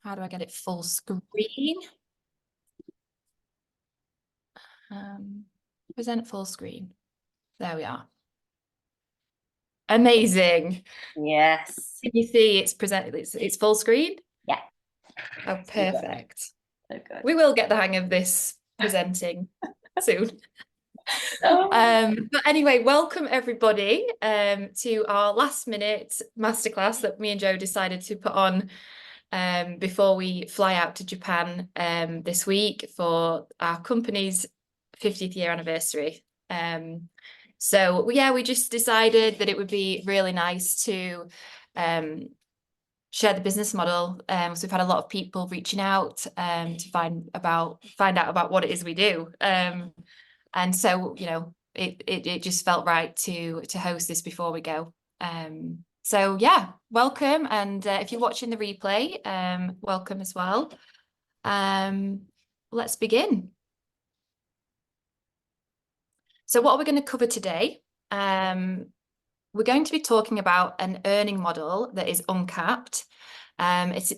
How do I get it full screen? Present full screen. There we are. Amazing. Yes. Can you see it's full screen? Yeah. Oh, perfect. So good. We will get the hang of this presenting soon. Oh. But anyway, welcome everybody to our last minute masterclass that me and Joe decided to put on before we fly out to Japan this week for our company's 50th year anniversary. So yeah, we just decided that it would be really nice to share the business model. So we've had a lot of people reaching out to find out about what it is we do. And so, you know, it just felt right to host this before we go. So yeah, welcome. And if you're watching the replay, welcome as well. Let's begin. So what are we going to cover today? We're going to be talking about an earning model that is uncapped. It's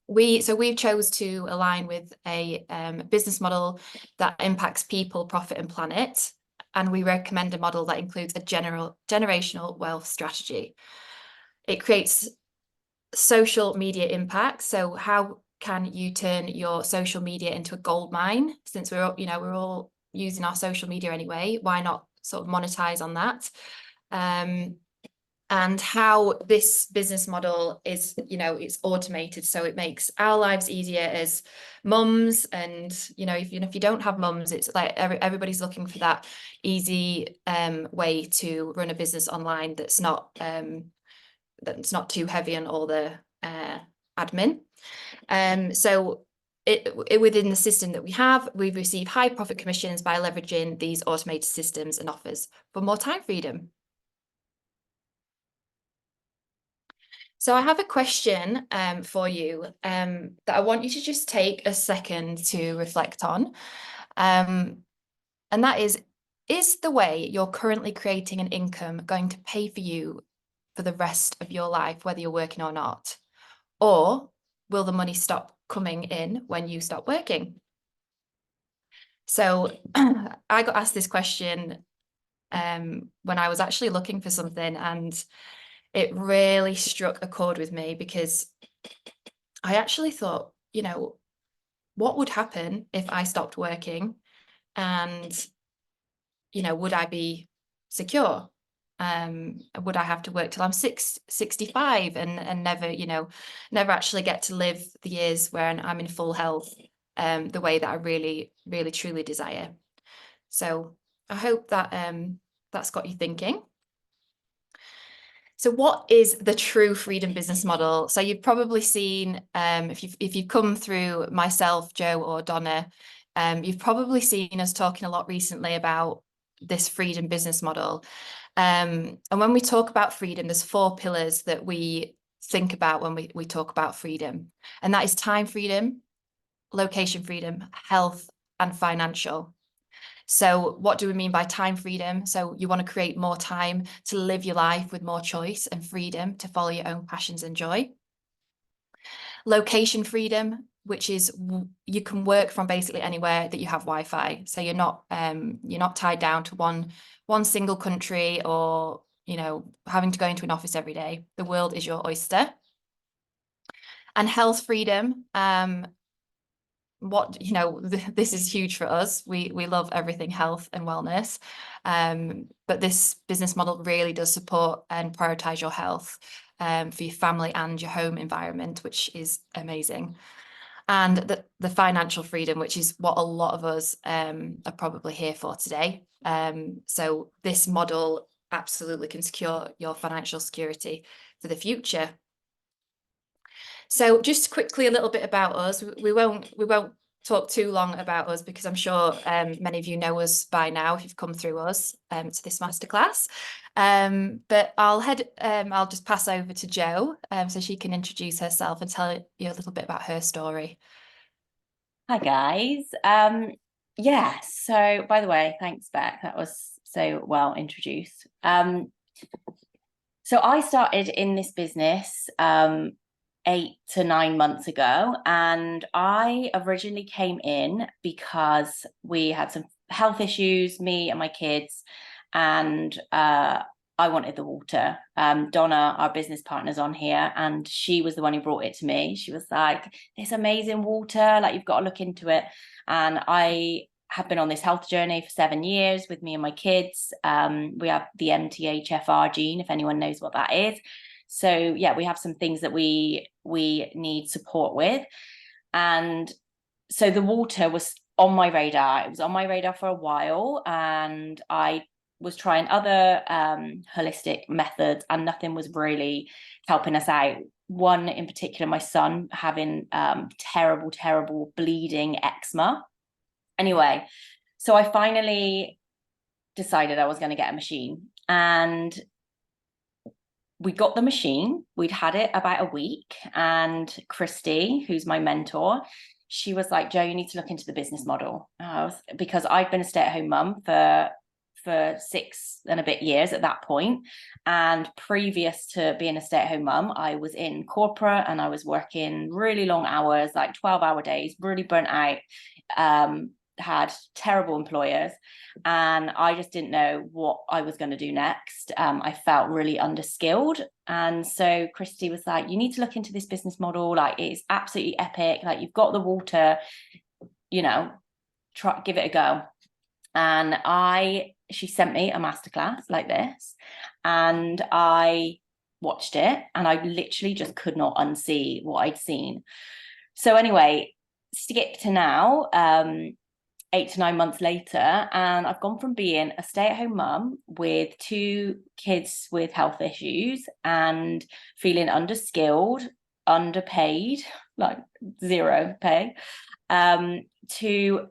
we've chose to align with a business model that impacts people, profit, and planet. And we recommend a model that includes a generational wealth strategy. It creates social media impact. So how can you turn your social media into a gold mine? Since we're all using our social media anyway, why not sort of monetize on that? And how this business model is, it's automated, so it makes our lives easier as mums. And if you don't have mums, it's like everybody's looking for that easy way to run a business online that's not too heavy on all the admin. So within the system that we receive high profit commissions by leveraging these automated systems and offers for more time freedom. So I have a question for you that I want you to just take a second to reflect on. And that is the way you're currently creating an income going to pay for you for the rest of your life, whether you're working or not? Or will the money stop coming in when you stop working? So I got asked this question when I was actually looking for something, and it really struck a chord with me because I actually thought, what would happen if I stopped working, and, would I be secure? Would I have to work till I'm 65 and never actually get to live the years where I'm in full health, the way that I really, really, truly desire? So I hope that that's got you thinking. So what is the true freedom business model? So you've probably seen, if you've come through myself, Joe, or Donna, you've probably seen us talking a lot recently about this freedom business model. And when we talk about freedom, there's 4 pillars that we think about when we talk about freedom. And that is time freedom, location freedom, health, and financial. So what do we mean by time freedom? So you want to create more time to live your life with more choice and freedom to follow your own passions and joy. Location freedom, which is you can work from basically anywhere that you have Wi-Fi. So you're not tied down to one single country, or having to go into an office every day. The world is your oyster. And health freedom, this is huge for us. We love everything health and wellness, but this business model really does support and prioritize your health for your family and your home environment, which is amazing. And the financial freedom, which is what a lot of us are probably here for today. So this model absolutely can secure your financial security for the future. So just quickly a little bit about us. We won't talk too long about us because I'm sure many of you know us by now if you've come through us to this masterclass. But I'll just pass over to Jo so she can introduce herself and tell you a little bit about her story. Hi guys. Yeah, so by the way, thanks Beck. That was so well introduced. So I started in this business 8 to 9 months ago, and I originally came in because we had some health issues, me and my kids, and I wanted the water. Donna, our business partner's on here, and she was the one who brought it to me. She was like, this amazing water, like you've got to look into it. And I have been on this health journey for 7 years with me and my kids. We have the MTHFR gene, if anyone knows what that is. So yeah, we have some things that we need support with. And so the water was on my radar. It was on my radar for a while, and I was trying other holistic methods, and nothing was really helping us out. One in particular, my son having terrible bleeding eczema. Anyway, so I finally decided I was going to get a machine, and we got the machine. We'd had it about a week, and Christy, who's my mentor, she was like, Jo, you need to look into the business model. Because I'd been a stay-at-home mum for 6 and a bit years at that point. And previous to being a stay-at-home mum, I was in corporate, and I was working really long hours, like 12-hour days, really burnt out, had terrible employers, and I just didn't know what I was going to do next. I felt really underskilled, and so Christy was like, you need to look into this business model, like it's absolutely epic, like you've got the water, you know, give it a go. And she sent me a masterclass like this, and I watched it, and I literally just could not unsee what I'd seen. So anyway, skip to now, 8 to 9 months later, and I've gone from being a stay-at-home mum with 2 kids with health issues and feeling underskilled, underpaid, like zero pay, to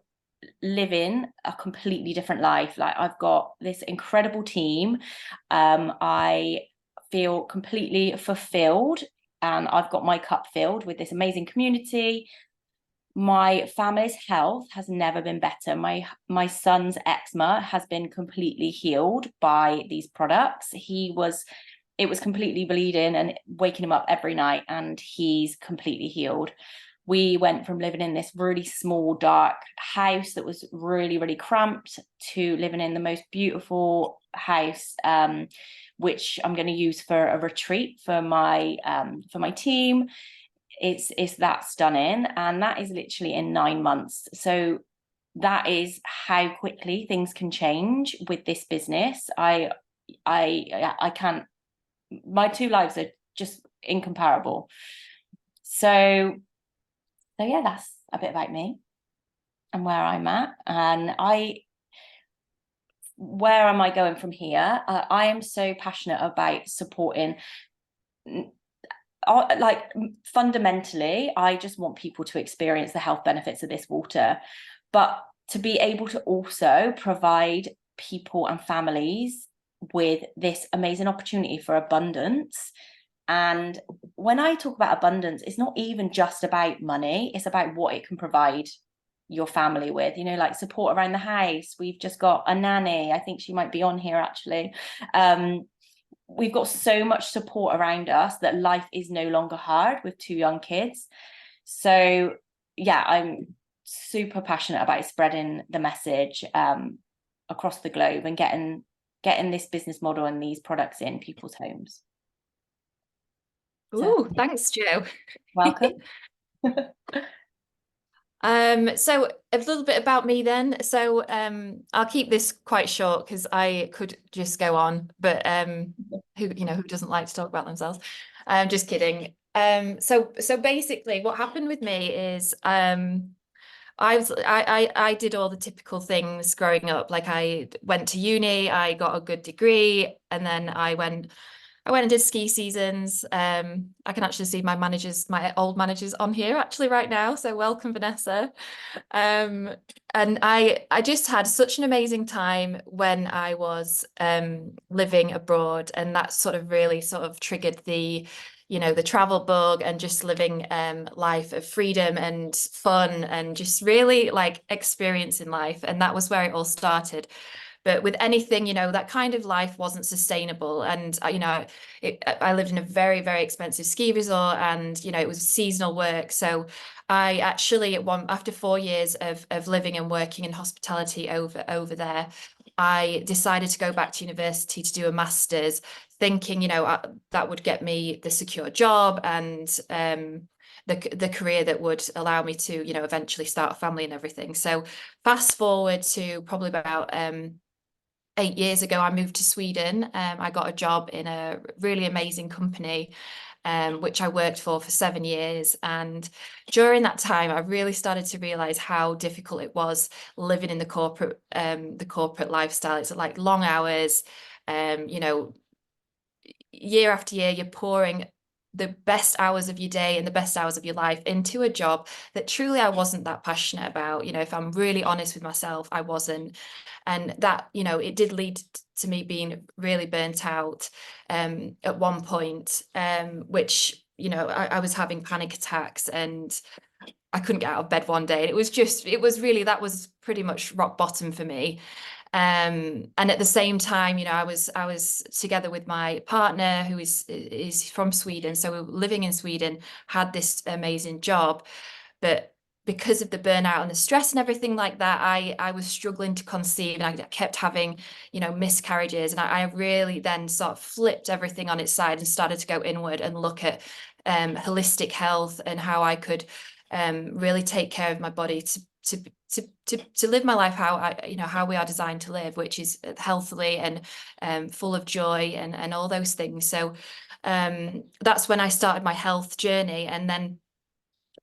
living a completely different life. Like I've got this incredible team. I feel completely fulfilled, and I've got my cup filled with this amazing community. My family's health has never been better. My son's eczema has been completely healed by these products. It was completely bleeding and waking him up every night, and he's completely healed. We went from living in this really small, dark house that was really, really cramped to living in the most beautiful house, which I'm going to use for a retreat for my team. It's that stunning, and that is literally in 9 months. So that is how quickly things can change with this business. I can't, my 2 lives are just incomparable. So yeah, that's a bit about me and where I'm at. And where am I going from here? I am so passionate about supporting. Like fundamentally, I just want people to experience the health benefits of this water, but to be able to also provide people and families with this amazing opportunity for abundance. And when I talk about abundance, it's not even just about money, it's about what it can provide your family with, you know, like support around the house. We've just got a nanny. I think she might be on here actually. We've got so much support around us that life is no longer hard with 2 young kids. So yeah, I'm super passionate about spreading the message across the globe and getting this business model and these products in people's homes. Ooh, thanks, Jo. Welcome. So a little bit about me then. So I'll keep this quite short because I could just go on, but who doesn't like to talk about themselves? Just kidding. So basically what happened with me is I did all the typical things growing up. Like I went to uni, I got a good degree, and then I went and did ski seasons. I can actually see my old managers on here actually right now. So welcome, Vanessa. And I just had such an amazing time when I was living abroad, and that sort of really sort of triggered the travel bug, and just living life of freedom and fun and just really like experiencing life. And that was where it all started. But with anything, that kind of life wasn't sustainable. And, I lived in a very, very expensive ski resort, and, it was seasonal work. So I actually, after 4 years of living and working in hospitality over there, I decided to go back to university to do a master's, thinking, that would get me the secure job and the career that would allow me to, eventually start a family and everything. So fast forward to probably about 8 years ago, I moved to Sweden. I got a job in a really amazing company, which I worked for 7 years. And during that time, I really started to realize how difficult it was living in the corporate lifestyle. It's like long hours, year after year, you're pouring the best hours of your day and the best hours of your life into a job that truly I wasn't that passionate about. If I'm really honest with myself, I wasn't. And that, it did lead to me being really burnt out at one point, which, I was having panic attacks and I couldn't get out of bed one day. And that was pretty much rock bottom for me. And at the same time, I was together with my partner who is from Sweden. So we were living in Sweden, had this amazing job, but because of the burnout and the stress and everything like that, I was struggling to conceive, and I kept having, miscarriages. And I really then sort of flipped everything on its side and started to go inward and look at holistic health and how I could really take care of my body to live my life how we are designed to live, which is healthily and full of joy and all those things. So that's when I started my health journey. And then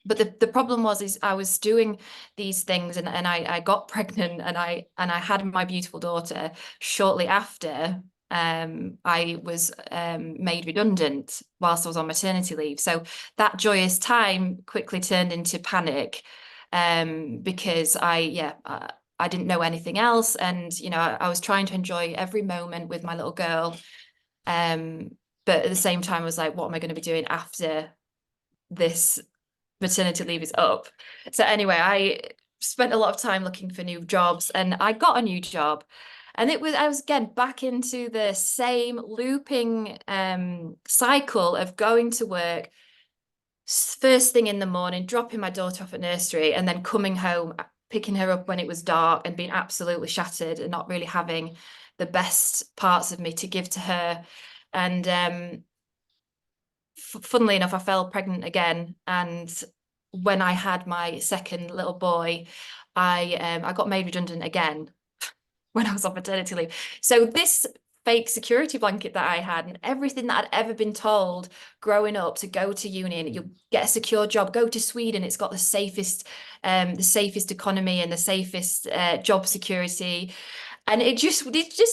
but the problem is I was doing these things, and I got pregnant, and I had my beautiful daughter shortly after. I was made redundant whilst I was on maternity leave. So that joyous time quickly turned into panic, because I didn't know anything else. And, I was trying to enjoy every moment with my little girl. Um, but at the same time, I was like, what am I going to be doing after this maternity leave is up? So anyway, I spent a lot of time looking for new jobs, and I got a new job. And I was again back into the same looping cycle of going to work first thing in the morning, dropping my daughter off at nursery, and then coming home, picking her up when it was dark, and being absolutely shattered and not really having the best parts of me to give to her. And funnily enough, I fell pregnant again. And when I had my second little boy, I got made redundant again when I was on maternity leave. So this fake security blanket that I had, and everything that I'd ever been told growing up, to go to uni and you'll get a secure job, go to Sweden, it's got the safest economy and the safest job security. And it just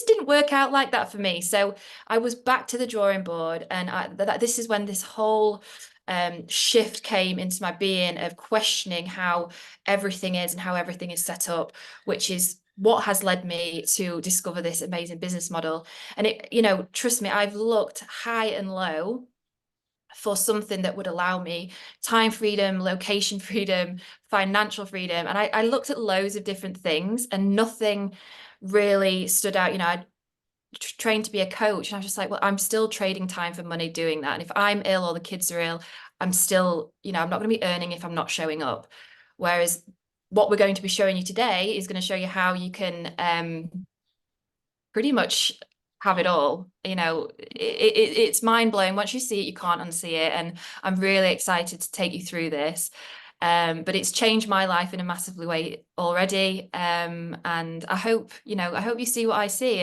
didn't work out like that for me. So I was back to the drawing board, and this is when this whole shift came into my being of questioning how everything is and how everything is set up, which is what has led me to discover this amazing business model. And trust me, I've looked high and low for something that would allow me time freedom, location freedom, financial freedom. And I looked at loads of different things, and nothing really stood out. I trained to be a coach, and I was just like, well, I'm still trading time for money doing that. And if I'm ill or the kids are ill, I'm still, I'm not going to be earning if I'm not showing up. Whereas what we're going to be showing you today is going to show you how you can pretty much have it all. It's mind blowing. Once you see it, you can't unsee it. And I'm really excited to take you through this. But it's changed my life in a massively way already. And I hope you see what I see,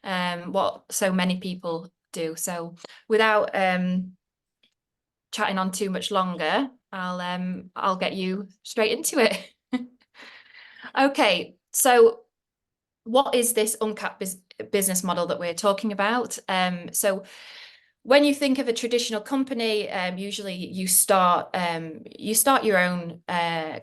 and what so many people do. So without chatting on too much longer, I'll get you straight into it. Okay, so what is this uncapped business model that we're talking about? So when you think of a traditional company, usually you start your own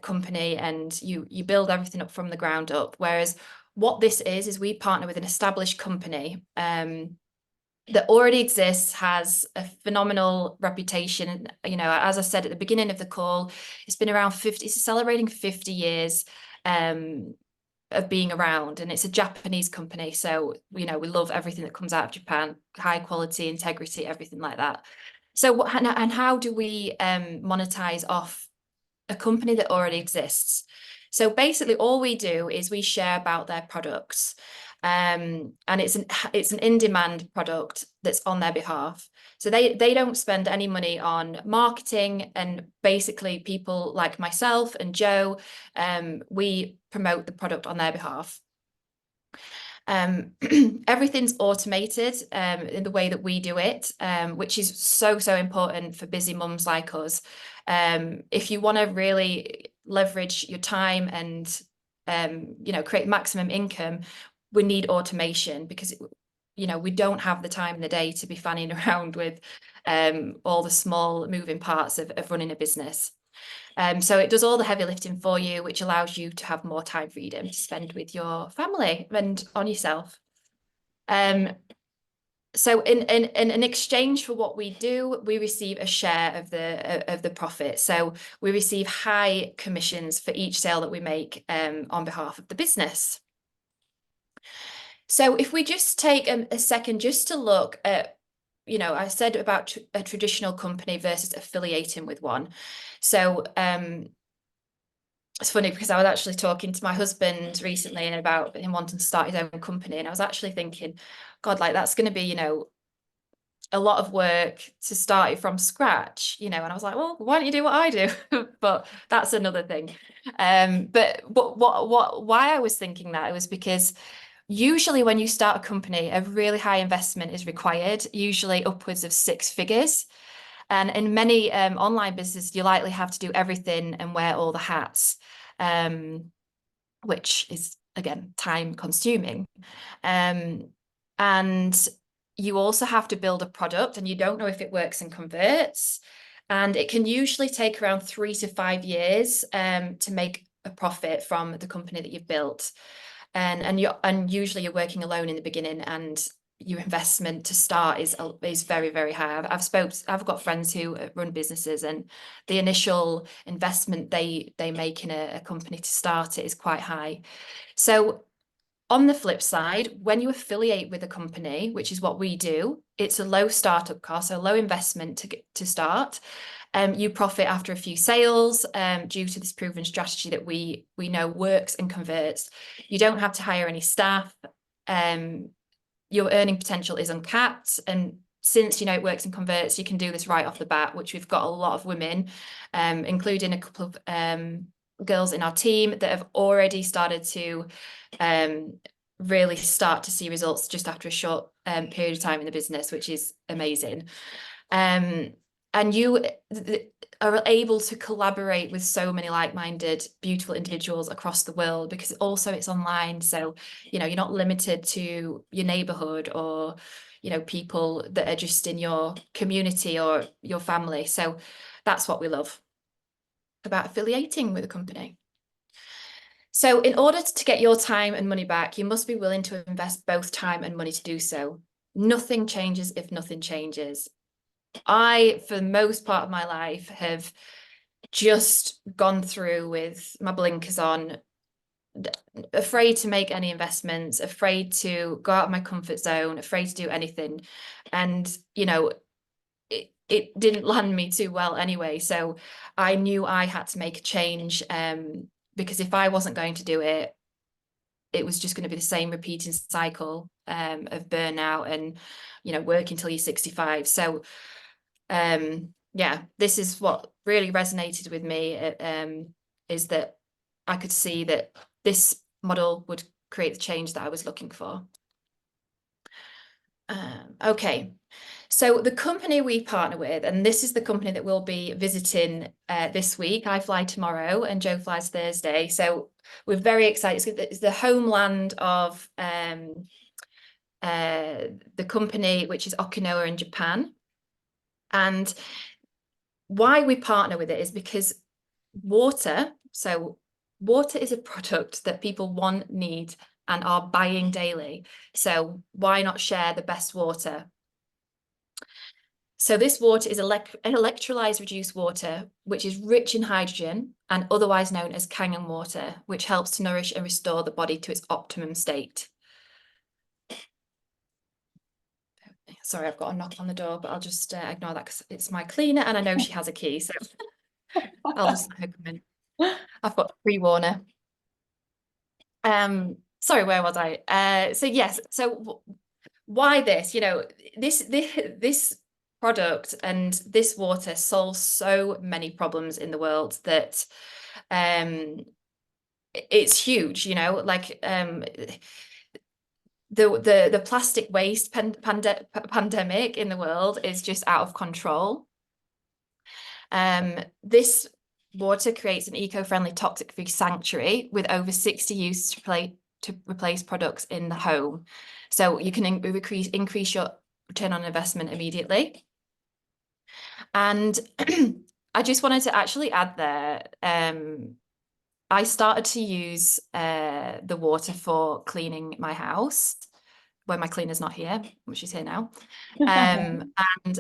company, and you build everything up from the ground up. Whereas what this is we partner with an established company that already exists, has a phenomenal reputation. As I said at the beginning of the call, it's been around 50, it's celebrating 50 years. of being around, and it's a Japanese company, so we love everything that comes out of Japan, high quality, integrity, everything like that. So and how do we monetize off a company that already exists? So basically all we do is we share about their products. And it's an in-demand product that's on their behalf. So they don't spend any money on marketing, and basically people like myself and Joe, we promote the product on their behalf. Everything's automated in the way that we do it, which is so important for busy mums like us. If you want to really leverage your time and create maximum income, we need automation, because we don't have the time in the day to be fanning around with all the small moving parts of running a business. So it does all the heavy lifting for you, which allows you to have more time freedom to spend with your family and on yourself. So in exchange for what we do, we receive a share of the profit. So we receive high commissions for each sale that we make on behalf of the business. So if we just take a second just to look at, I said about a traditional company versus affiliating with one. So it's funny because I was actually talking to my husband recently about him wanting to start his own company, and I was actually thinking, God, like that's going to be, a lot of work to start it from scratch, and I was like, well, why don't you do what I do? But that's another thing. But why I was thinking that, it was because usually when you start a company, a really high investment is required, usually upwards of 6 figures. And in many online businesses, you likely have to do everything and wear all the hats, which is, again, time consuming. And you also have to build a product, and you don't know if it works and converts. And it can usually take around 3 to 5 years to make a profit from the company that you've built. And usually you're working alone in the beginning, and your investment to start is very, very high. I've got friends who run businesses, and the initial investment they make in a company to start it is quite high. So on the flip side, when you affiliate with a company, which is what we do, it's a low startup cost, so low investment to start. You profit after a few sales due to this proven strategy that we know works and converts. You don't have to hire any staff. Your earning potential is uncapped, and since it works and converts, you can do this right off the bat, which we've got a lot of women, including a couple of girls in our team that have already started to really start to see results just after a short period of time in the business, which is amazing. And you are able to collaborate with so many like-minded, beautiful individuals across the world, because also it's online. So, you're not limited to your neighborhood or, people that are just in your community or your family. So that's what we love about affiliating with a company. So in order to get your time and money back, you must be willing to invest both time and money to do so. Nothing changes if nothing changes. I, for the most part of my life, have just gone through with my blinkers on, afraid to make any investments, afraid to go out of my comfort zone, afraid to do anything. And, it didn't land me too well anyway. So I knew I had to make a change, because if I wasn't going to do it, it was just going to be the same repeating cycle of burnout and, working till you're 65. So yeah, this is what really resonated with me, is that I could see that this model would create the change that I was looking for. Okay, so the company we partner with, and this is the company that we'll be visiting this week. I fly tomorrow and Joe flies Thursday. So we're very excited. It's the homeland of the company, which is Okinawa in Japan. And why we partner with it is because water is a product that people want, need, and are buying daily. So why not share the best water? So this water is an electrolyzed reduced water, which is rich in hydrogen, and otherwise known as Kangen water, which helps to nourish and restore the body to its optimum state. Sorry, I've got a knock on the door, but I'll just ignore that because it's my cleaner and I know she has a key, so I'll just let her come in. I've got to pre-warn her. Sorry, where was I? So yes, so why this? You know, this product and this water solves so many problems in the world that it's huge, you know, like the plastic waste pandemic in the world is just out of control. This water creates an eco-friendly toxic-free sanctuary with over 60 uses to replace products in the home. So you can increase your return on investment immediately. And I just wanted to actually add there, I started to use the water for cleaning my house when my cleaner's not here, which is here now. And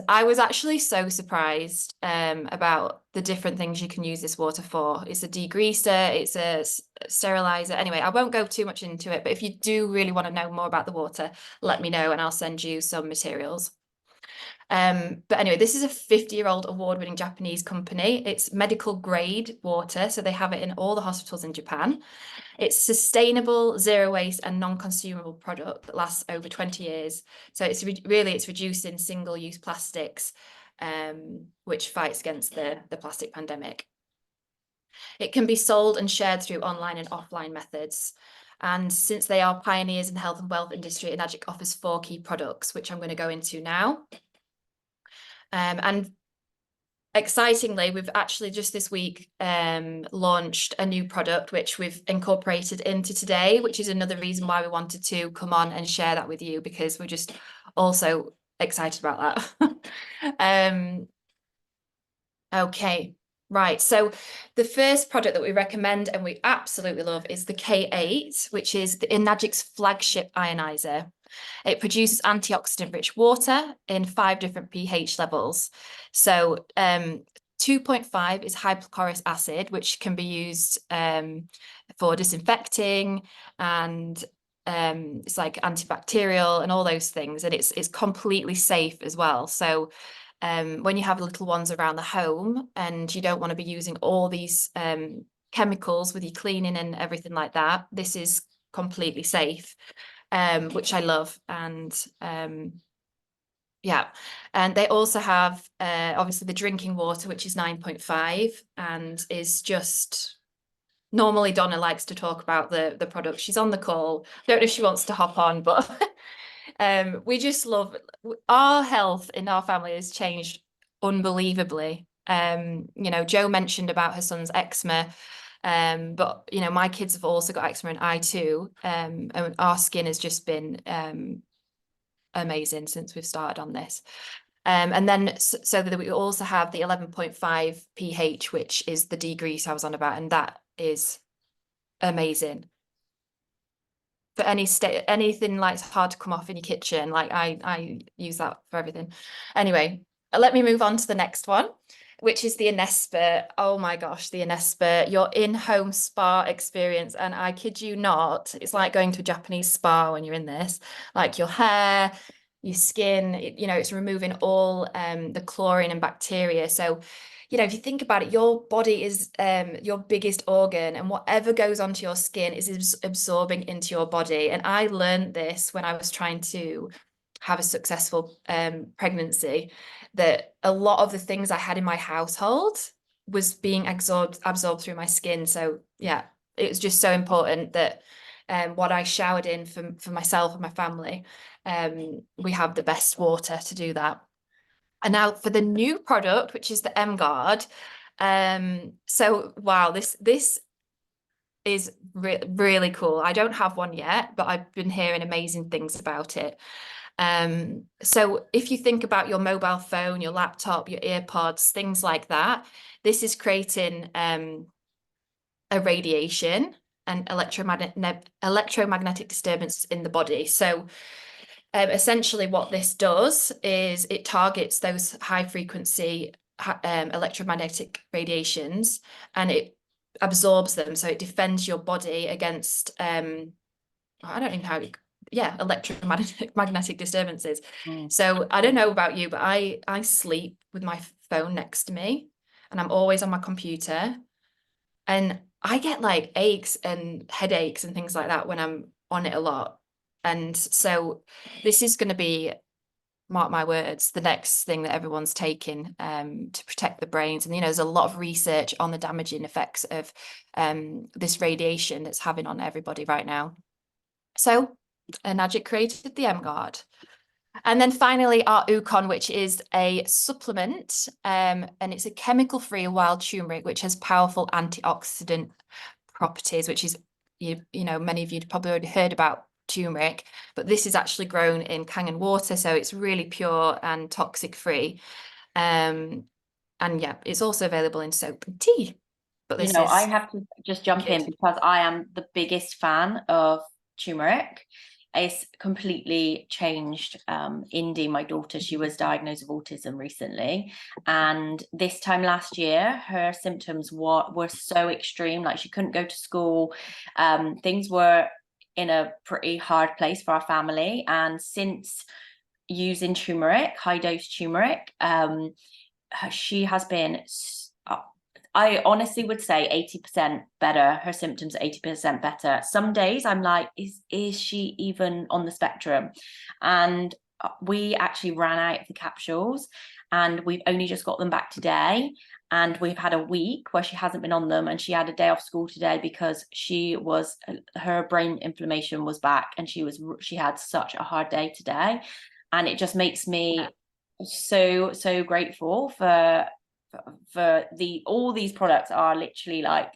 I was actually so surprised about the different things you can use this water for. It's a degreaser, it's a sterilizer. Anyway, I won't go too much into it, but if you do really want to know more about the water, let me know and I'll send you some materials. But anyway, this is a 50-year-old award-winning Japanese company. It's medical grade water, so they have it in all the hospitals in Japan. It's sustainable, zero waste and non-consumable product that lasts over 20 years. So it's it's reducing single-use plastics, which fights against the plastic pandemic. It can be sold and shared through online and offline methods. And since they are pioneers in the health and wealth industry, Enagic offers 4 key products, which I'm going to go into now. And excitingly, we've actually just this week launched a new product which we've incorporated into today, which is another reason why we wanted to come on and share that with you, because we're just also excited about that. Okay, right. So the first product that we recommend and we absolutely love is the K8, which is the Enagic's flagship ionizer. It produces antioxidant-rich water in 5 different pH levels. So 2.5 is hypochlorous acid, which can be used for disinfecting, and it's like antibacterial and all those things. And it's completely safe as well. So when you have little ones around the home and you don't want to be using all these chemicals with your cleaning and everything like that, this is completely safe. Which I love. And yeah, and they also have obviously the drinking water, which is 9.5 and is just normally Donna likes to talk about the product. She's on the call. Don't know if she wants to hop on, but we just love our health in our family has changed unbelievably. You know, Jo mentioned about her son's eczema. But you know, my kids have also got eczema and I too. And our skin has just been amazing since we've started on this. And then so that we also have the 11.5 pH, which is the degrease I was on about, and that is amazing. For anything like hard to come off in your kitchen, like I use that for everything. Anyway, let me move on to the next one, which is the Anespa. Oh my gosh, the Anespa, your in-home spa experience. And I kid you not, it's like going to a Japanese spa when you're in this. Like your hair, your skin, you know, it's removing all the chlorine and bacteria. So, you know, if you think about it, your body is your biggest organ, and whatever goes onto your skin is absorbing into your body. And I learned this when I was trying to have a successful pregnancy, that a lot of the things I had in my household was being absorbed through my skin. So yeah, it was just so important that what I showered in for myself and my family, we have the best water to do that. And now for the new product, which is the M-Guard. So wow, this is really cool. I don't have one yet, but I've been hearing amazing things about it. So if you think about your mobile phone, your laptop, your earpods, things like that, this is creating a radiation and electromagnetic disturbance in the body. So essentially what this does is it targets those high frequency electromagnetic radiations, and it absorbs them, so it defends your body against I don't even know how electromagnetic disturbances. Mm. So I don't know about you, but I sleep with my phone next to me, and I'm always on my computer, and I get like aches and headaches and things like that when I'm on it a lot. And so this is going to be, mark my words, the next thing that everyone's taking to protect the brains. And, there's a lot of research on the damaging effects of this radiation that's having on everybody right now. So Najik created the M Guard. And then finally, our Ukon, which is a supplement, and it's a chemical-free wild turmeric, which has powerful antioxidant properties, which is, many of you probably already heard about turmeric, but this is actually grown in Kangen water, so it's really pure and toxic-free. And yeah, it's also available in soap and tea. But this I is have to just jump in good. because I am the biggest fan of turmeric. It's completely changed. Indy, my daughter, she was diagnosed with autism recently, and this time last year, her symptoms were so extreme. Like, she couldn't go to school. Things were in a pretty hard place for our family. And since using turmeric, high dose turmeric, she has been, I honestly would say 80% better. Her symptoms are 80% better. Some days I'm like, is she even on the spectrum? And we actually ran out of the capsules, and we've only just got them back today. And we've had a week where she hasn't been on them, and she had a day off school today because her brain inflammation was back, and she had such a hard day today. And it just makes me so grateful for all these products are literally like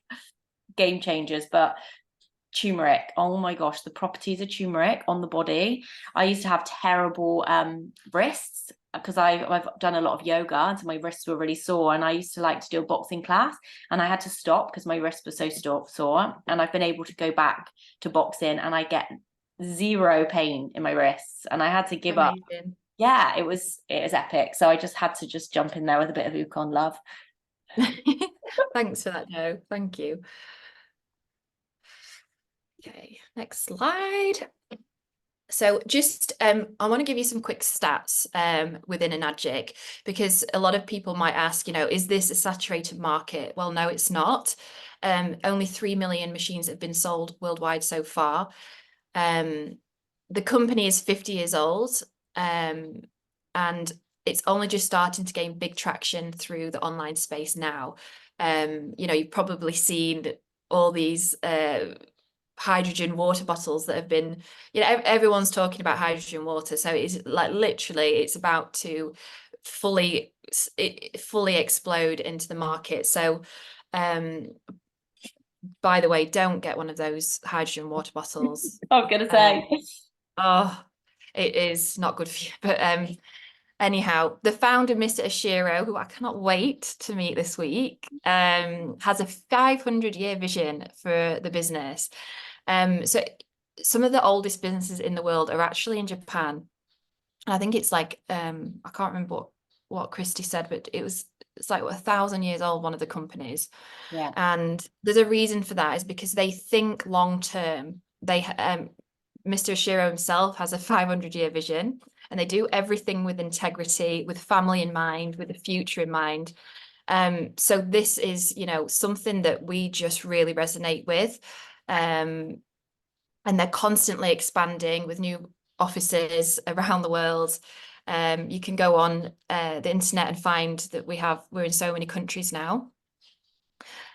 game changers. But turmeric, oh my gosh, the properties of turmeric on the body. I used to have terrible wrists because I've done a lot of yoga, and so my wrists were really sore, and I used to like to do a boxing class, and I had to stop because my wrists were so sore. And I've been able to go back to boxing, and I get zero pain in my wrists, and I had to give up. Amazing. Yeah, it was epic. So I just had to just jump in there with a bit of Ukon love. Thanks for that, Jo. Thank you. Okay, next slide. So just I want to give you some quick stats within Enagic, because a lot of people might ask, is this a saturated market? Well, no, it's not. Only 3 million machines have been sold worldwide so far. The company is 50 years old, and it's only just starting to gain big traction through the online space now. You've probably seen all these hydrogen water bottles that have been, everyone's talking about hydrogen water. So it's like literally it's about to fully explode into the market. So by the way, don't get one of those hydrogen water bottles. I was gonna say. Oh, it is not good for you. But anyhow, the founder, Mr. Oshiro, who I cannot wait to meet this week, has a 500-year vision for the business. So some of the oldest businesses in the world are actually in Japan. And I think it's like I can't remember what Christy said, but it's like 1,000 years old, one of the companies. Yeah. And there's a reason for that, is because they think long term. Mr. Oshiro himself has a 500-year vision, and they do everything with integrity, with family in mind, with the future in mind. So this is, something that we just really resonate with. And they're constantly expanding with new offices around the world. You can go on the internet and find that we're in so many countries now.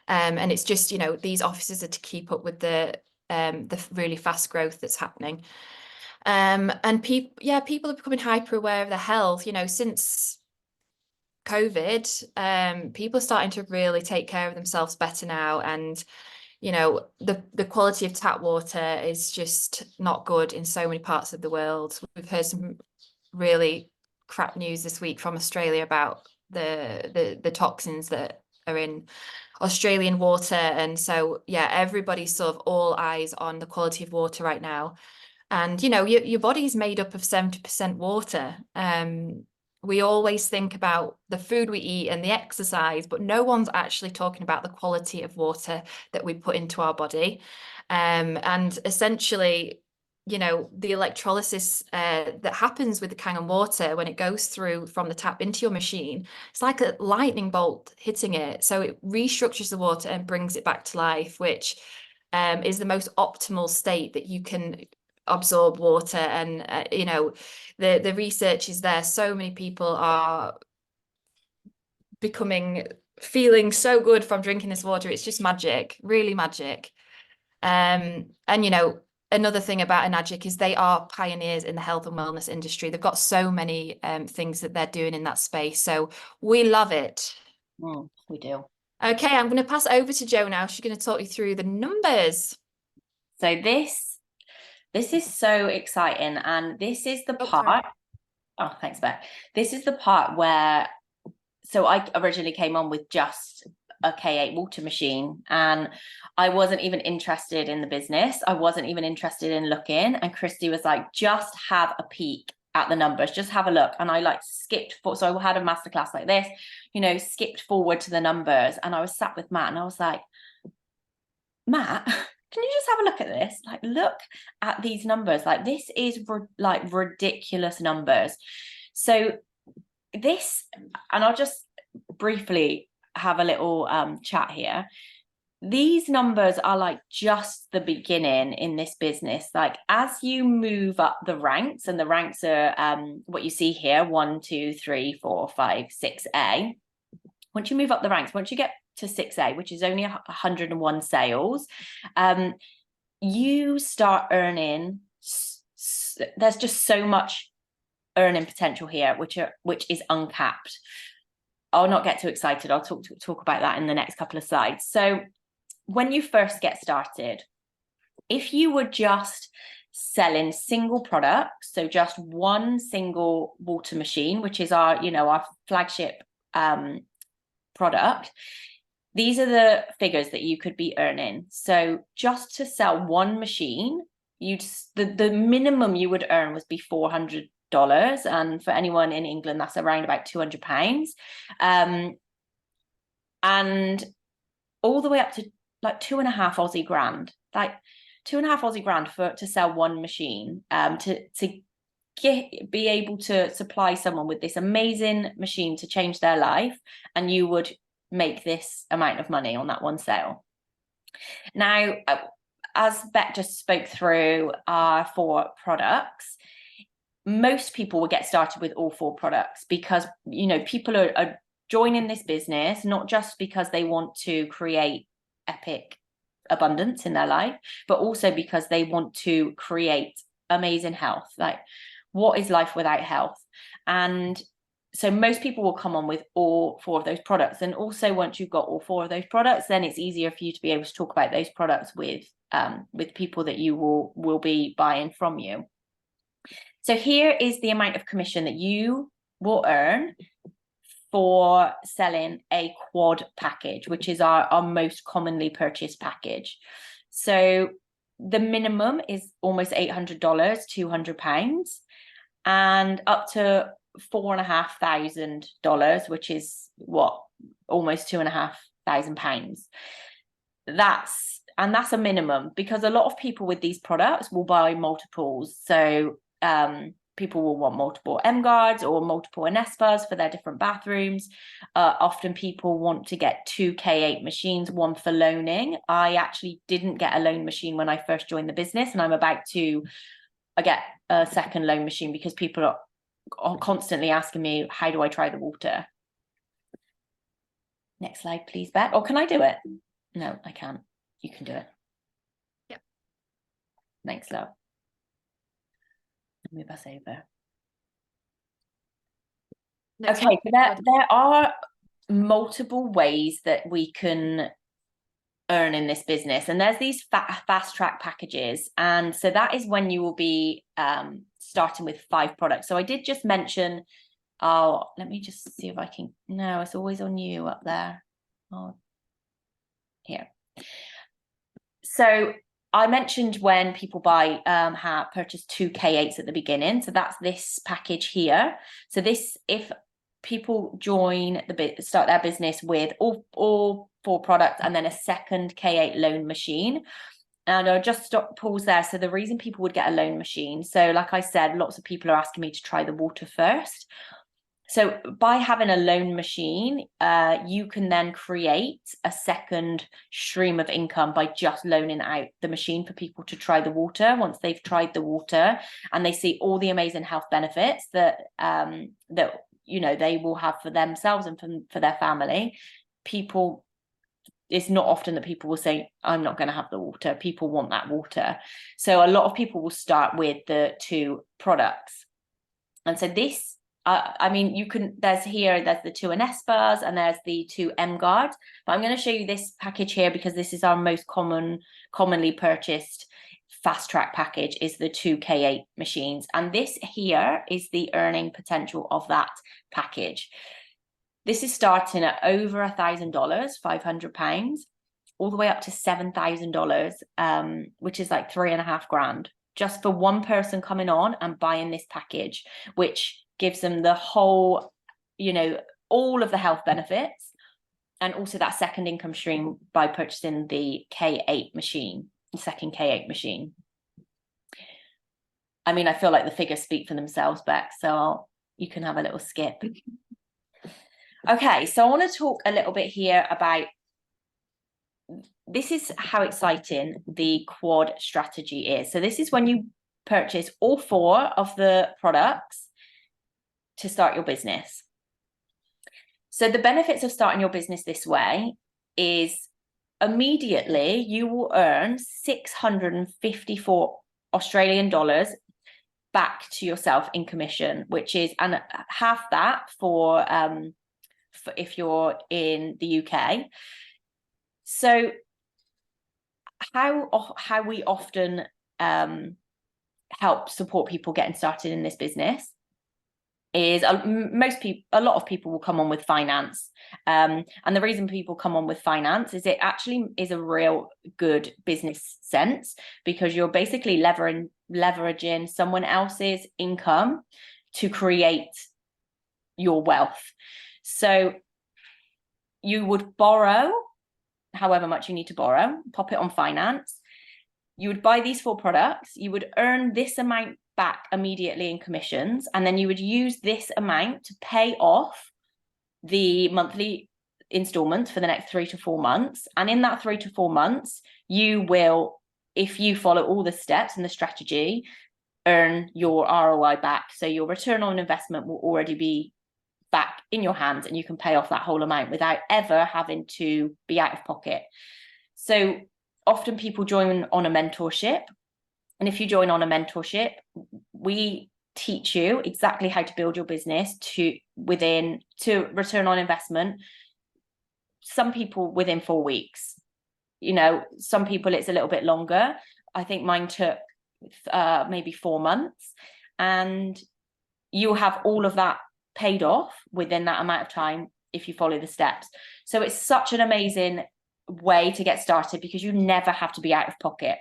And it's just, these offices are to keep up with the really fast growth that's happening. And people are becoming hyper aware of their health, since COVID. People are starting to really take care of themselves better now. And the quality of tap water is just not good in so many parts of the world. We've heard some really crap news this week from Australia about the toxins that are in Australian water. And so everybody's sort of all eyes on the quality of water right now. And your body's made up of 70% water. we always think about the food we eat and the exercise, but no one's actually talking about the quality of water that we put into our body. And essentially, you know, the electrolysis that happens with the Kangen water when it goes through from the tap into your machine, it's like a lightning bolt hitting it. So it restructures the water and brings it back to life, which is the most optimal state that you can absorb water. And you know, the research is there. So many people are feeling so good from drinking this water. It's just magic, really magic. And you know, another thing about Enagic is they are pioneers in the health and wellness industry. They've got so many things that they're doing in that space. So we love it. We do. Okay, I'm going to pass over to Jo now. She's going to talk you through the numbers. So this is so exciting, and this is the part. Oh, thanks, Beck. This is the part where, so I originally came on with just a K8 water machine, and I wasn't even interested in the business. I wasn't even interested in looking. And Christy was like, just have a peek at the numbers, just have a look. And I like skipped for, so I had a masterclass like this, you know, skipped forward to the numbers. And I was sat with Matt and I was like, Matt, can you just have a look at this? Like, look at these numbers. Like, this is like ridiculous numbers. So this, and I'll just briefly have a little chat here. These numbers are like just the beginning in this business. Like, as you move up the ranks, and the ranks are what you see here, 1, 2, 3, 4, 5, 6A. Once you move up the ranks, once you get to 6A, which is only 101 sales, you start earning, there's just so much earning potential here, which is uncapped. I'll not get too excited. I'll talk about that in the next couple of slides. So when you first get started, if you were just selling single products, so just one single water machine, which is our, you know, our flagship product, these are the figures that you could be earning. So just to sell one machine, the minimum you would earn would be $400. And for anyone in England, that's around about £200. And all the way up to like 2.5 Aussie grand, like 2.5 Aussie grand to sell one machine, to be able to supply someone with this amazing machine to change their life, and you would make this amount of money on that one sale. Now, as Beck just spoke through our 4 products, most people will get started with all 4 products because, you know, people are joining this business not just because they want to create epic abundance in their life, but also because they want to create amazing health. Like, what is life without health? And so most people will come on with all 4 of those products. And also, once you've got all 4 of those products, then it's easier for you to be able to talk about those products with people that you will be buying from you. So here is the amount of commission that you will earn for selling a quad package, which is our most commonly purchased package. So the minimum is almost $800, £200, and up to $4,500, which is what, almost £2,500. That's a minimum, because a lot of people with these products will buy multiples. So people will want multiple M guards or multiple Inespas for their different bathrooms. Often people want to get 2 K8 machines, one for loaning. I actually didn't get a loan machine when I first joined the business, and I'm about to get a second loan machine because people are constantly asking me, how do I try the water? Next slide, please, Beck. Or can I do it? No, I can't. You can do it. Yep. Thanks, love. Move us over. Next okay, so there are multiple ways that we can earn in this business, and there's these fast track packages, and so that is when you will be starting with 5 products. So I did just mention, oh, let me just see if I can, no, it's always on you up there. Oh, here. So I mentioned when people buy purchase 2 K8s at the beginning, so that's this package here. So this, if people join start their business with all 4 products and then a second K8 loan machine. And I'll just pause there. So the reason people would get a loan machine, so like I said, lots of people are asking me to try the water first. So by having a loan machine, you can then create a second stream of income by just loaning out the machine for people to try the water. Once they've tried the water and they see all the amazing health benefits that they will have for themselves and for their family, it's not often that people will say, I'm not going to have the water. People want that water. So a lot of people will start with the 2 products. And so this, there's the 2 Anespas and there's the 2 M guards, but I'm going to show you this package here because this is our most commonly purchased fast track package, is the 2 K8 machines. And this here is the earning potential of that package. This is starting at over $1,000, £500, all the way up to $7,000, which is like $3.5 grand, just for one person coming on and buying this package, which gives them the whole, all of the health benefits, and also that second income stream by purchasing the K8 machine, the second K8 machine. I mean, I feel like the figures speak for themselves, Beck, so you can have a little skip. Okay, so I want to talk a little bit here about, this is how exciting the quad strategy is. So this is when you purchase all 4 of the products to start your business. So the benefits of starting your business this way is immediately you will earn 654 Australian dollars back to yourself in commission, which is, and half that for if you're in the UK. So how we often help support people getting started in this business is a lot of people will come on with finance, and the reason people come on with finance is it actually is a real good business sense, because you're basically leveraging someone else's income to create your wealth. So you would borrow however much you need to borrow, pop it on finance. You would buy these 4 products, you would earn this amount back immediately in commissions, and then you would use this amount to pay off the monthly installments for the next 3 to 4 months. And in that 3 to 4 months, you will, if you follow all the steps and the strategy, earn your ROI back. So your return on investment will already be back in your hands, and you can pay off that whole amount without ever having to be out of pocket. So often people join on a mentorship, and if you join on a mentorship, we teach you exactly how to build your business to return on investment. Some people within 4 weeks, some people it's a little bit longer. I think mine took maybe 4 months, and you'll have all of that paid off within that amount of time if you follow the steps. So it's such an amazing way to get started because you never have to be out of pocket.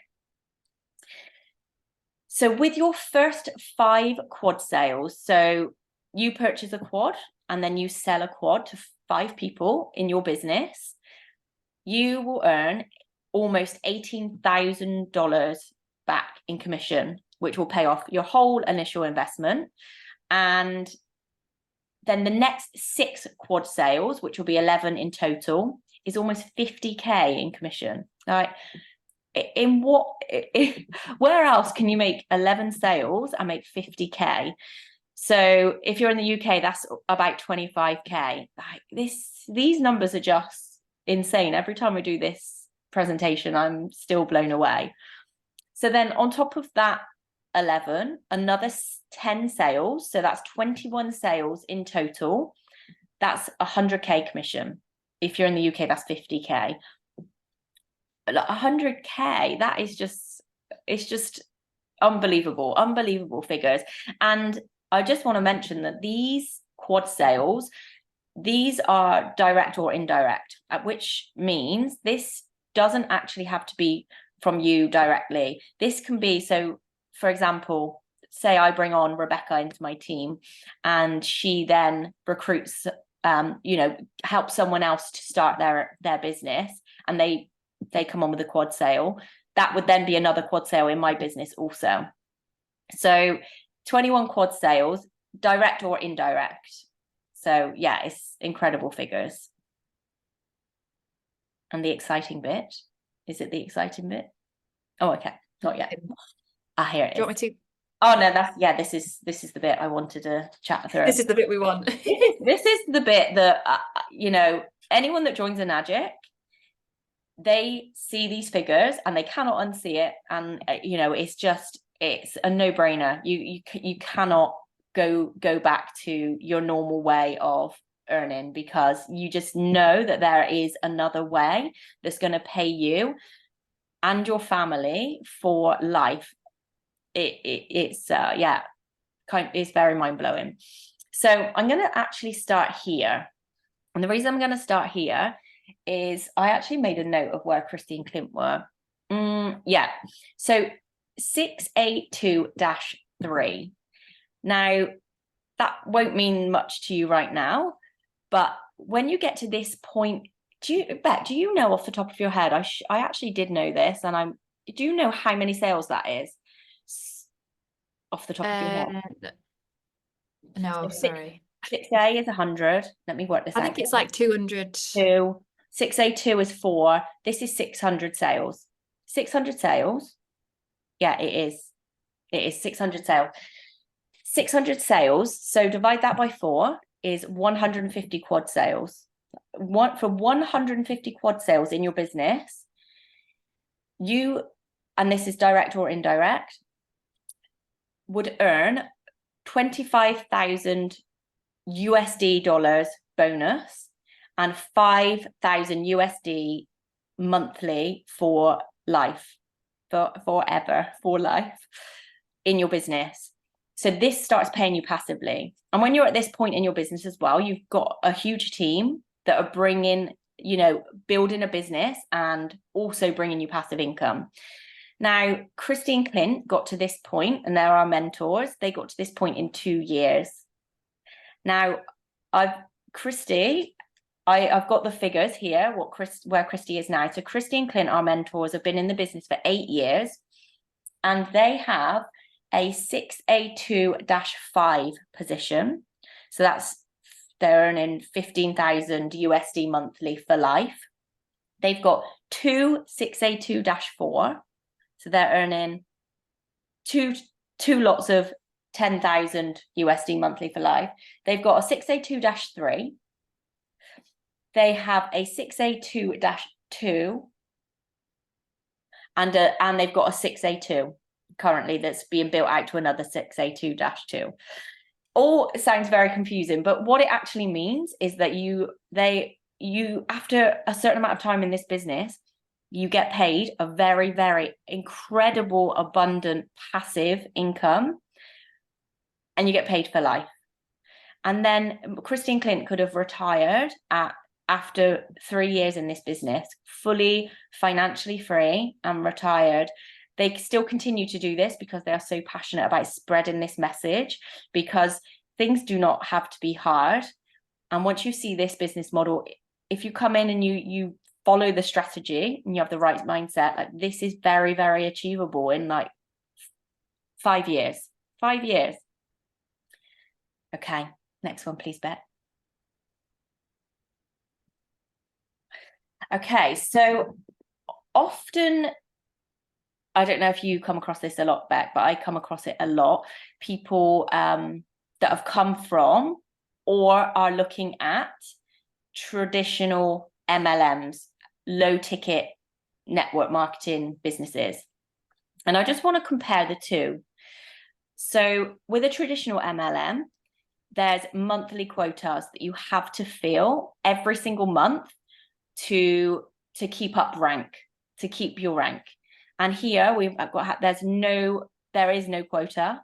So with your first 5 quad sales, so you purchase a quad and then you sell a quad to 5 people in your business, you will earn almost $18,000 back in commission, which will pay off your whole initial investment. And then the next 6 quad sales, which will be 11 in total, is almost 50k in commission. Right? Where else can you make 11 sales and make 50k? So if you're in the UK, that's about 25k. Like these numbers are just insane. Every time I do this presentation, I'm still blown away. So then on top of that 11, another 10 sales, so that's 21 sales in total. That's 100k commission. If you're in the UK, that's 50k. 100k, that is just unbelievable figures. And I just want to mention that these quad sales, these are direct or indirect, which means this doesn't actually have to be from you directly. This can be, so for example, say I bring on Rebecca into my team and she then recruits, helps someone else to start their business, and they come on with a quad sale. That would then be another quad sale in my business also. So 21 quad sales, direct or indirect. So yeah, it's incredible figures. And the exciting bit, is it the exciting bit? Oh, okay, not yet. Here it is. Do you want me to? Oh no, this is the bit I wanted to chat through. This is the bit we want. This is the bit that anyone that joins Enagic, they see these figures and they cannot unsee it, and it's a no-brainer. You cannot go back to your normal way of earning, because you just know that there is another way that's going to pay you and your family for life. It's very mind-blowing. So I'm going to actually start here, and the reason I'm going to start here is I actually made a note of where Christy and Clint were. So 682-3. Now that won't mean much to you right now, but when you get to this point, do you know off the top of your head? I actually did know this, and do you know how many sales that is off the top of your head? No, So sorry. 6A is 100. Let me work this out. I think it's like 200. 6A2 is 4. This is 600 sales. 600 sales. Yeah, it is. It is 600 sales. 600 sales. So divide that by 4 is 150 quad sales. For 150 quad sales in your business, and this is direct or indirect, would earn 25,000 USD dollars bonus and 5,000 USD monthly for life, forever, for life in your business. So this starts paying you passively. And when you're at this point in your business as well, you've got a huge team that are building a business and also bringing you passive income. Now, Christy and Clint got to this point, and they're our mentors. They got to this point in 2 years. Now, I've got the figures here, where Christy is now. So Christy and Clint, our mentors, have been in the business for 8 years, and they have a 6A2-5 position. So they're earning 15,000 USD monthly for life. They've got 2 6A2-4. So they're earning two lots of 10,000 USD monthly for life. They've got a 6A2-3. They have a 6A2-2, and they've got a 6A2 currently that's being built out to another 6A2-2. All sounds very confusing, but what it actually means is that you after a certain amount of time in this business, you get paid a very, very incredible, abundant passive income, and you get paid for life. And then Christy and Clint could have retired after 3 years in this business, fully financially free and retired. They still continue to do this because they are so passionate about spreading this message, because things do not have to be hard. And once you see this business model, if you come in and you follow the strategy and you have the right mindset, like, this is very, very achievable in like 5 years. 5 years. Okay, next one, please, Bet. Okay, so often, I don't know if you come across this a lot, Beck, but I come across it a lot. People that have come from or are looking at traditional MLMs, low ticket network marketing businesses. And I just want to compare the two. So with a traditional MLM, there's monthly quotas that you have to fill every single month to keep up rank, to keep your rank. And here there is no quota.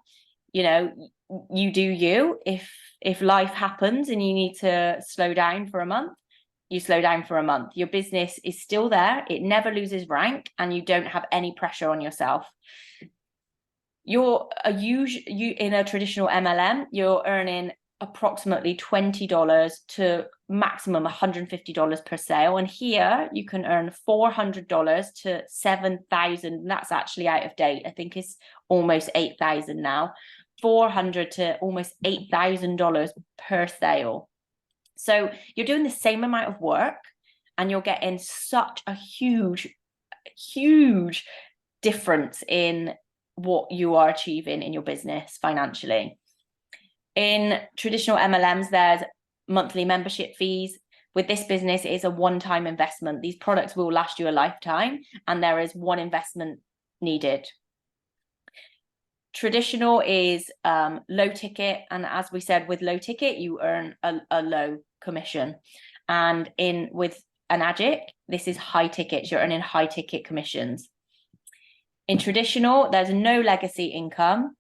You do you. If life happens and you need to slow down for a month, you slow down for a month. Your business is still there. It never loses rank, and you don't have any pressure on yourself. You in a traditional MLM, you're earning approximately $20 to maximum $150 per sale. And here you can earn $400 to $7,000. That's actually out of date. I think it's almost 8,000 now. $400 to almost $8,000 per sale. So you're doing the same amount of work, and you're getting such a huge difference in what you are achieving in your business financially. In traditional MLMs, there's monthly membership fees. With this business, it is a one-time investment. These products will last you a lifetime, and there is one investment needed. Traditional is low ticket, and as we said, with low ticket, you earn a low commission. And with an AGIC, this is high tickets. You're earning high ticket commissions. In traditional, there's no legacy income.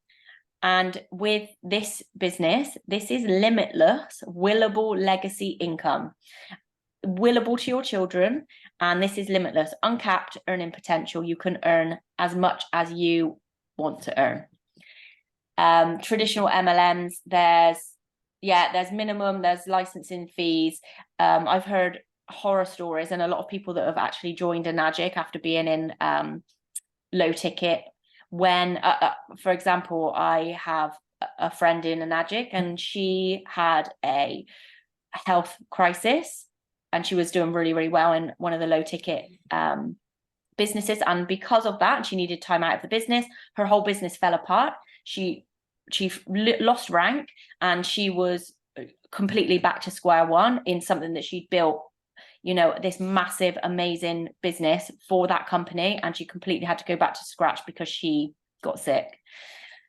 And with this business, this is limitless, willable legacy income, willable to your children. And this is limitless, uncapped earning potential. You can earn as much as you want to earn. Traditional MLMs, there's minimum, there's licensing fees. I've heard horror stories, and a lot of people that have actually joined an AGIC after being in low ticket. When, for example, I have a friend in an AGIC, and she had a health crisis, and she was doing really, really well in one of the low ticket businesses. And because of that, she needed time out of the business. Her whole business fell apart. She lost rank, and she was completely back to square one in something that she'd built, this massive, amazing business for that company, and she completely had to go back to scratch because she got sick.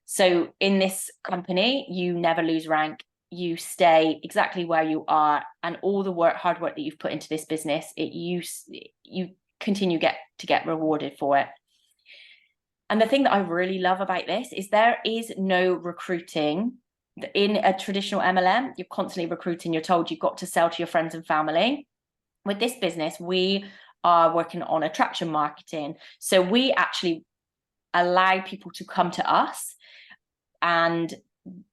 So in this company, you never lose rank. You stay exactly where you are, and all the hard work that you've put into this business, you continue to get rewarded for it. And the thing that I really love about this is there is no recruiting. In a traditional MLM, you're constantly recruiting. You're told you've got to sell to your friends and family. With this business, we are working on attraction marketing. So we actually allow people to come to us, and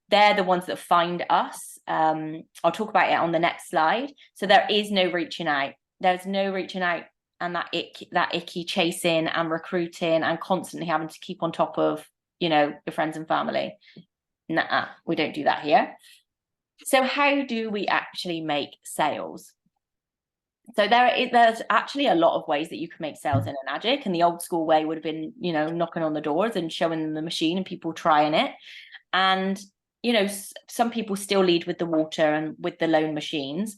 they're the ones that find us. I'll talk about it on the next slide. So there is no reaching out. There's no reaching out and that icky chasing and recruiting and constantly having to keep on top of, your friends and family. Nah, we don't do that here. So how do we actually make sales? So there's actually a lot of ways that you can make sales in an AGIC, and the old school way would have been, knocking on the doors and showing them the machine and people trying it. And, some people still lead with the water and with the loan machines.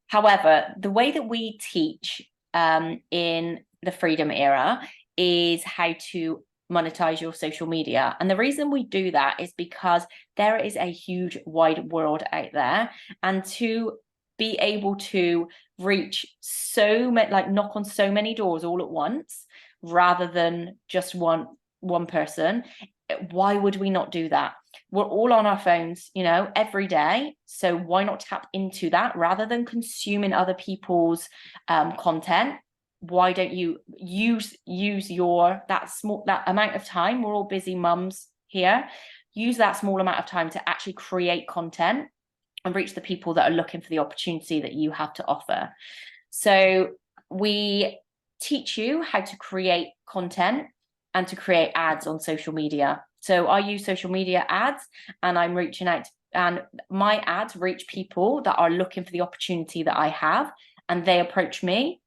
However, the way that we teach in the Freedom Era is how to monetize your social media. And the reason we do that is because there is a huge wide world out there, and to be able to reach so many, knock on so many doors all at once, rather than just one person, why would we not do that? We're all on our phones, every day. So why not tap into that rather than consuming other people's content? Why don't you use that amount of time? We're all busy mums here. Use that small amount of time to actually create content and reach the people that are looking for the opportunity that you have to offer. So we teach you how to create content and to create ads on social media. So I use social media ads, and I'm reaching out, and my ads reach people that are looking for the opportunity that I have, and they approach me.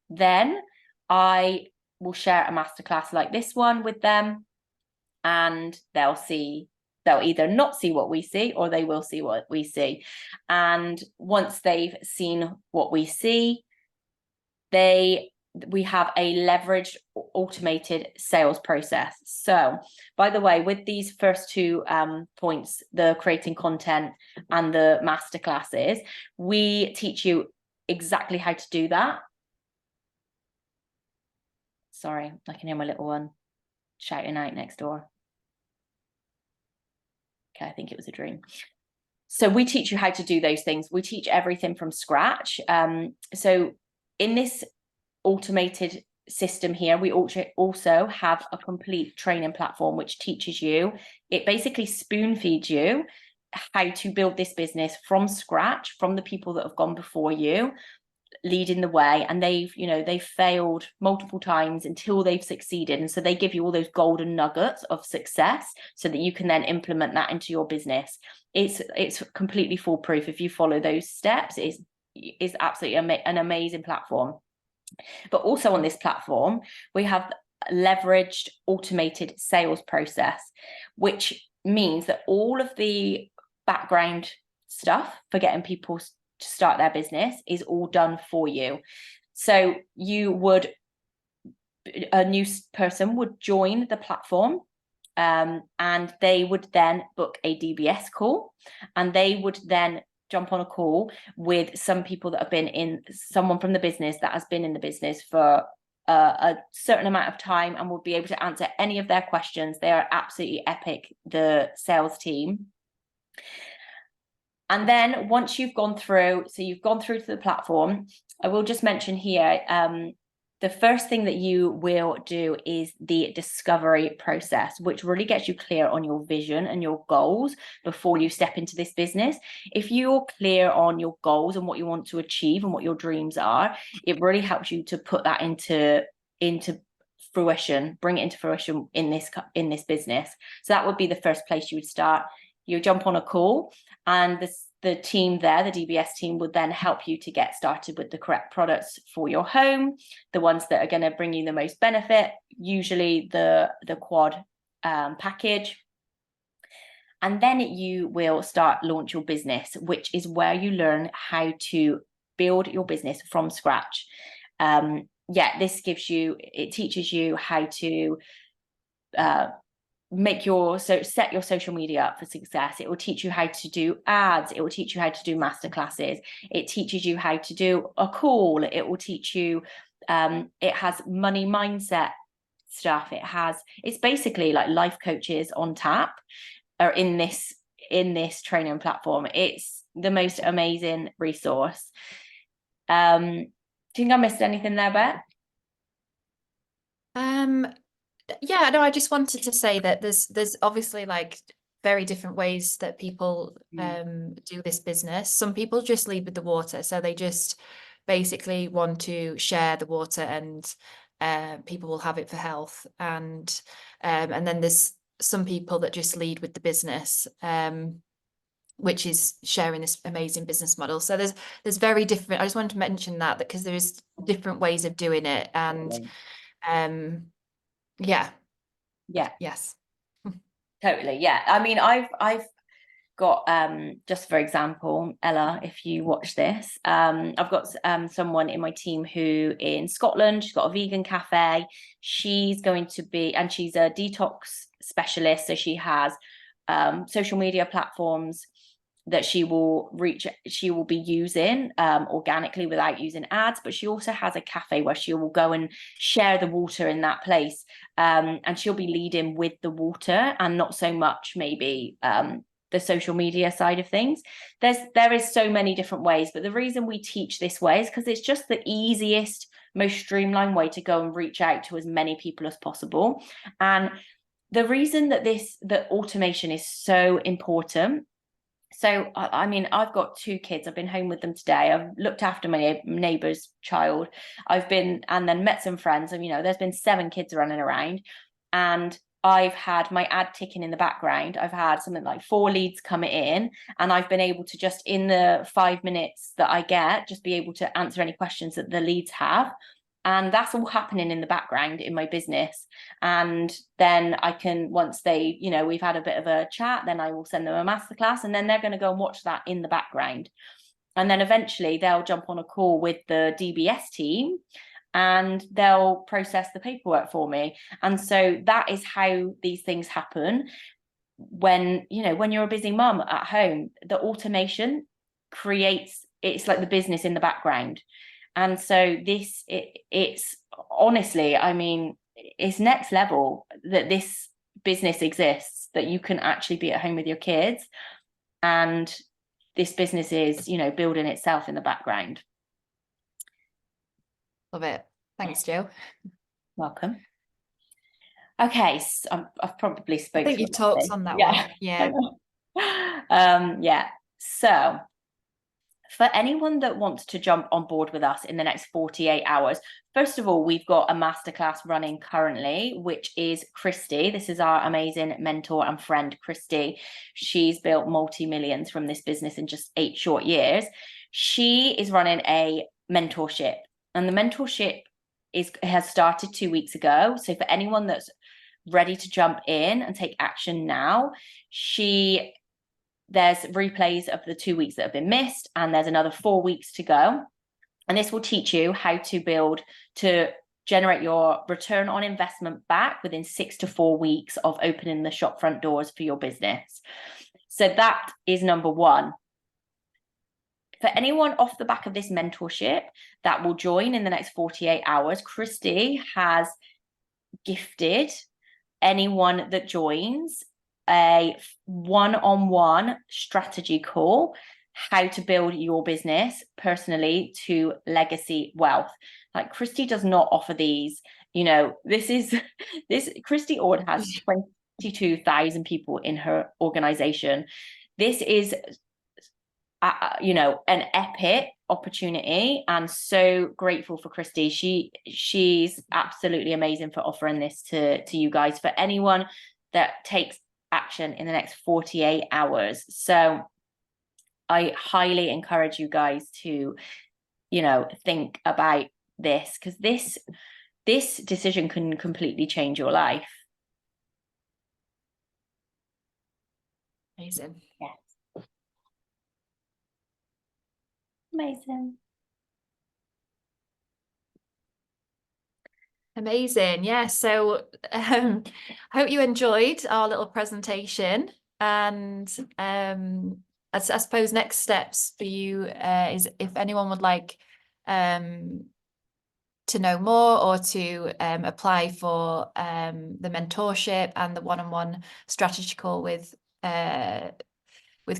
Then I will share a masterclass like this one with them, and they'll either not see what we see, or they will see what we see. And once they've seen what we see, we have a leveraged automated sales process. So by the way, with these first two points, the creating content and the masterclasses, we teach you exactly how to do that. Sorry, I can hear my little one shouting out next door. Okay, I think it was a dream. So we teach you how to do those things. We teach everything from scratch. So in this automated system here, we also have a complete training platform which teaches you, it basically spoon feeds you how to build this business from scratch, from the people that have gone before you, leading the way, and they've failed multiple times until they've succeeded, and so they give you all those golden nuggets of success so that you can then implement that into your business. It's completely foolproof. If you follow those steps, is absolutely an amazing platform. But also on this platform, we have leveraged automated sales process, which means that all of the background stuff for getting people to start their business is all done for you. So a new person would join the platform, and they would then book a DBS call, and they would then jump on a call with someone from the business that has been in the business for a certain amount of time, and will be able to answer any of their questions. They are absolutely epic, the sales team. And then once you've gone through to the platform, I will just mention here, the first thing that you will do is the discovery process, which really gets you clear on your vision and your goals before you step into this business. If you're clear on your goals and what you want to achieve and what your dreams are, it really helps you to put that into fruition, bring it into fruition in this business. So that would be the first place you would start. You jump on a call, and the team there, the DBS team, would then help you to get started with the correct products for your home, the ones that are going to bring you the most benefit, usually the quad package. And then you will launch your business, which is where you learn how to build your business from scratch. It teaches you how to set your social media up for success. It will teach you how to do ads. It will teach you how to do masterclasses. It teaches you how to do a call. It will teach you, it has money mindset stuff. It's basically like life coaches on tap are in this training platform. It's the most amazing resource. Do you think I missed anything there, Bet? Yeah, no, I just wanted to say that there's obviously like very different ways that people do this business. Some people just lead with the water, so they just basically want to share the water, and people will have it for health. And then there's some people that just lead with the business, which is sharing this amazing business model. So there's very different. I just wanted to mention that because there's different ways of doing it, and yeah. Yes. Totally. Yeah. I mean, I've got just for example, Ella, if you watch this, I've got someone in my team who in Scotland, she's got a vegan cafe. She's going to be, and she's a detox specialist, so she has social media platforms that she will be using organically without using ads, but she also has a cafe where she will go and share the water in that place, and she'll be leading with the water and not so much maybe the social media side of things. There is so many different ways, but the reason we teach this way is because it's just the easiest, most streamlined way to go and reach out to as many people as possible. And the reason that automation is so important. So, I mean, I've got 2 kids. I've been home with them today. I've looked after my neighbour's child. And then met some friends. And, there's been 7 kids running around. And I've had my ad ticking in the background. I've had something like 4 leads coming in. And I've been able to just, in the 5 minutes that I get, just be able to answer any questions that the leads have. And that's all happening in the background in my business. And then I can, once they, we've had a bit of a chat, then I will send them a masterclass, and then they're going to go and watch that in the background. And then eventually they'll jump on a call with the DBS team and they'll process the paperwork for me. And so that is how these things happen. When you're a busy mum at home, the automation it's like the business in the background. And so it's honestly, I mean, it's next level that this business exists, that you can actually be at home with your kids and this business is, you know, building itself in the background. Love it. Thanks, Jo. Welcome. Okay, so I've probably I spoke think for you've talked on that one. Yeah. Yeah. So for anyone that wants to jump on board with us in the next 48 hours, first of all, we've got a masterclass running currently, which is Christy. This is our amazing mentor and friend, Christy. She's built multi-millions from this business in just 8 short years. She is running a mentorship, and the mentorship has started 2 weeks ago. So for anyone that's ready to jump in and take action now, there's replays of the 2 weeks that have been missed, and there's another 4 weeks to go. And this will teach you how to generate your return on investment back within 6 to 4 weeks of opening the shop front doors for your business. So that is number one. For anyone off the back of this mentorship that will join in the next 48 hours, Christy has gifted anyone that joins a one-on-one strategy call, how to build your business personally to legacy wealth. Like, Christy does not offer these, you know, this Christy Ord has 22,000 people in her organization. This is you know, an epic opportunity, and so grateful for Christy. She's absolutely amazing for offering this to you guys, for anyone that takes action in the next 48 hours. So I highly encourage you guys to, you know, think about this, because this decision can completely change your life. Amazing. Yes. Amazing. Amazing. Yeah. So I hope you enjoyed our little presentation. And I suppose next steps for you is if anyone would like to know more or to apply for the mentorship and the one-on-one strategy call with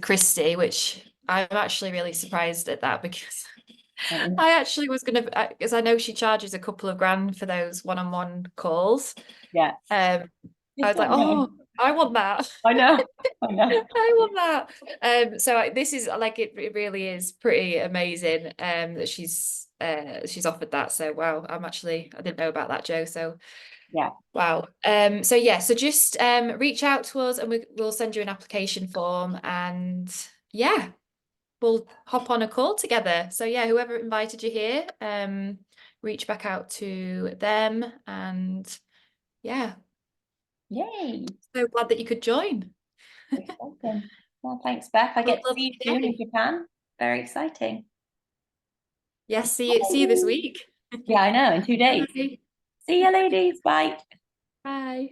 Christy, which I'm actually really surprised at that, because I actually was going to, because I know she charges a couple of grand for those one-on-one calls. Yeah. I was like, oh, I want that. I know. I want that. So this is like, it really is pretty amazing that she's offered that. So wow, I didn't know about that, Jo. So Yeah. wow. So yeah, so just reach out to us, and we'll send you an application form, and yeah, we'll hop on a call together. So yeah, whoever invited you here, reach back out to them, and yeah. Yay. So glad that you could join. Exciting. Well, thanks, Beth. I get to see you soon in Japan. Very exciting. Yes, see you this week. Yeah, I know, in 2 days. Bye. See you, ladies. Bye. Bye.